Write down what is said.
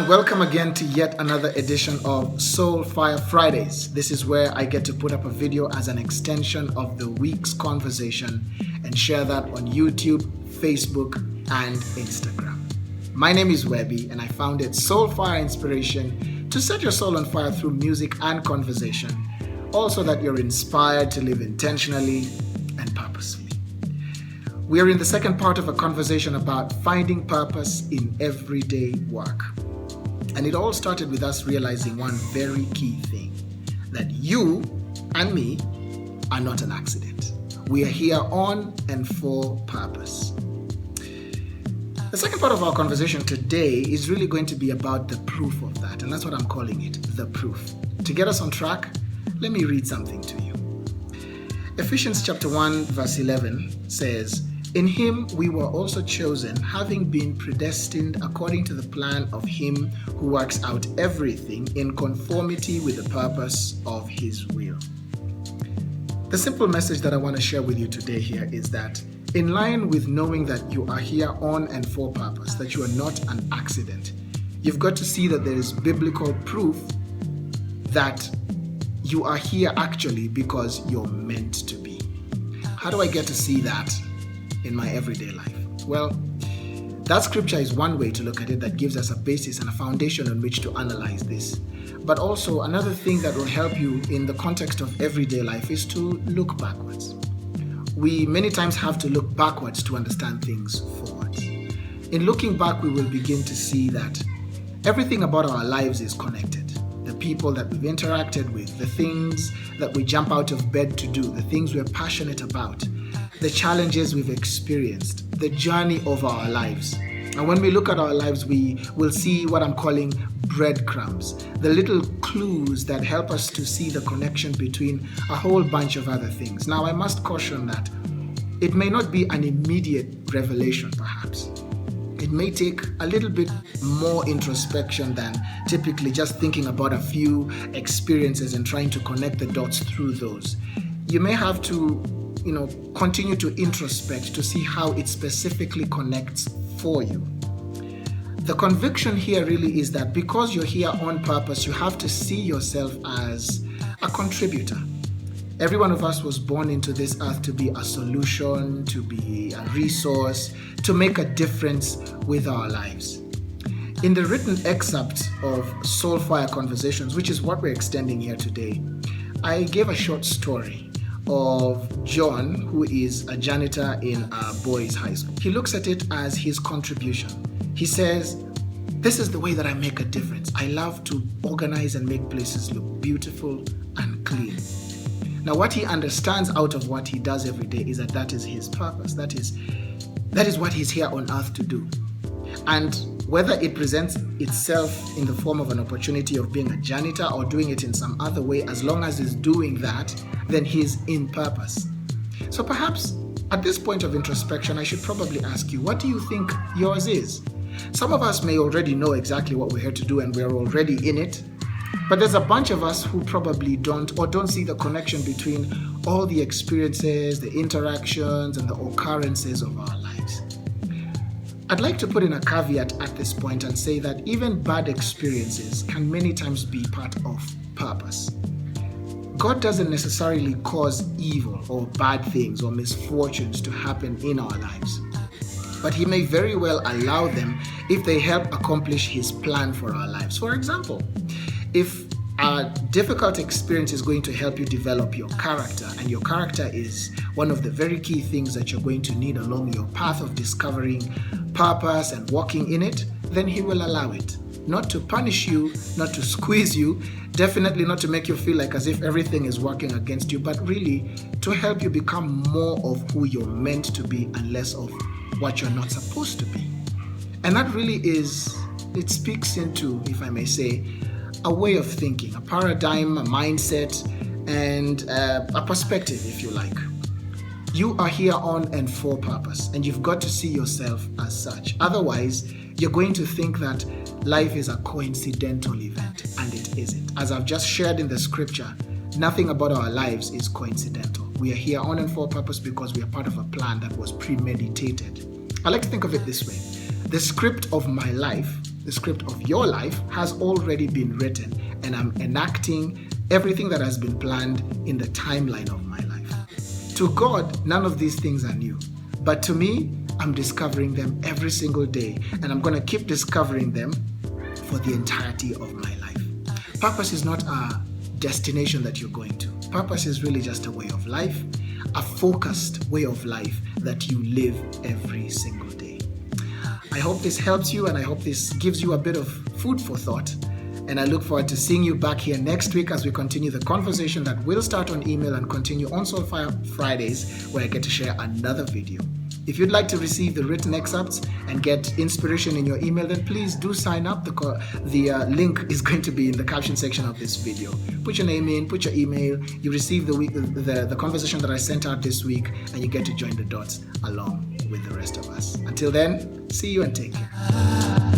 everyone, welcome again to yet another edition of SoulFire Fridays. This is where I get to put up a video as an extension of the week's conversation and share that on YouTube, Facebook, and Instagram. My name is Webby and I founded SoulFire Inspiration to set your soul on fire through music and conversation, also that you're inspired to live intentionally and purposefully. We are in the second part of a conversation about finding purpose in everyday work. And it all started with us realizing one very key thing, that you and me are not an accident. We are here on and for purpose. The second part of our conversation today is really going to be about the proof of that, and that's what I'm calling it, the proof. To get us on track, let me read something to you. Ephesians chapter 1 verse 11 says, "In him we were also chosen, having been predestined according to the plan of him who works out everything in conformity with the purpose of his will." The simple message that I want to share with you today here is that in line with knowing that you are here on and for purpose, that you are not an accident, you've got to see that there is biblical proof that you are here actually because you're meant to be. How do I get to see that in my everyday life? Well, that scripture is one way to look at it that gives us a basis and a foundation on which to analyze this. But also another thing that will help you in the context of everyday life is to look backwards. We many times have to look backwards to understand things forwards. In looking back, we will begin to see that everything about our lives is connected. The people that we've interacted with, the things that we jump out of bed to do, the things we're passionate about, the challenges we've experienced, the journey of our lives. And when we look at our lives, we will see what I'm calling breadcrumbs, the little clues that help us to see the connection between a whole bunch of other things. Now, I must caution that it may not be an immediate revelation, perhaps. It may take a little bit more introspection than typically just thinking about a few experiences and trying to connect the dots through those. You may have to continue to introspect to see how it specifically connects for you. The conviction here really is that because you're here on purpose, you have to see yourself as a contributor. Every one of us was born into this earth to be a solution, to be a resource, to make a difference with our lives. In the written excerpt of SoulFire Conversations, which is what we're extending here today, I gave a short story of John, who is a janitor in a boys' high school. He looks at it as his contribution. He says, "This is the way that I make a difference. I love to organize and make places look beautiful and clean." Now, what he understands out of what he does every day is that is his purpose. That is what he's here on earth to do. And whether it presents itself in the form of an opportunity of being a janitor or doing it in some other way, as long as he's doing that, then he's in purpose. So perhaps at this point of introspection, I should probably ask you, what do you think yours is? Some of us may already know exactly what we're here to do and we're already in it. But there's a bunch of us who probably don't see the connection between all the experiences, the interactions, and the occurrences of our lives. I'd like to put in a caveat at this point and say that even bad experiences can many times be part of purpose. God doesn't necessarily cause evil or bad things or misfortunes to happen in our lives, but He may very well allow them if they help accomplish His plan for our lives. For example, if a difficult experience is going to help you develop your character, and your character is one of the very key things that you're going to need along your path of discovering purpose and walking in it, then He will allow it. Not to punish you, not to squeeze you, definitely not to make you feel like as if everything is working against you, but really to help you become more of who you're meant to be and less of what you're not supposed to be. And that really it speaks into, if I may say, a way of thinking, a paradigm, a mindset, and a perspective, if you like. You are here on and for purpose, and you've got to see yourself as such. Otherwise, you're going to think that life is a coincidental event, and it isn't. As I've just shared in the scripture, nothing about our lives is coincidental. We are here on and for purpose because we are part of a plan that was premeditated. I like to think of it this way. The script of my life the script of your life has already been written, and I'm enacting everything that has been planned in the timeline of my life. To God, none of these things are new. But to me, I'm discovering them every single day, and I'm going to keep discovering them for the entirety of my life. Purpose is not a destination that you're going to. Purpose is really just a way of life, a focused way of life that you live every single day. I hope this helps you, and I hope this gives you a bit of food for thought. And I look forward to seeing you back here next week as we continue the conversation that will start on email and continue on SoulFire Fridays, where I get to share another video. If you'd like to receive the written excerpts and get inspiration in your email, then please do sign up. The link is going to be in the caption section of this video. Put your name in, put your email, you receive the conversation that I sent out this week, and you get to join the dots along with the rest of us. Until then, see you and take care.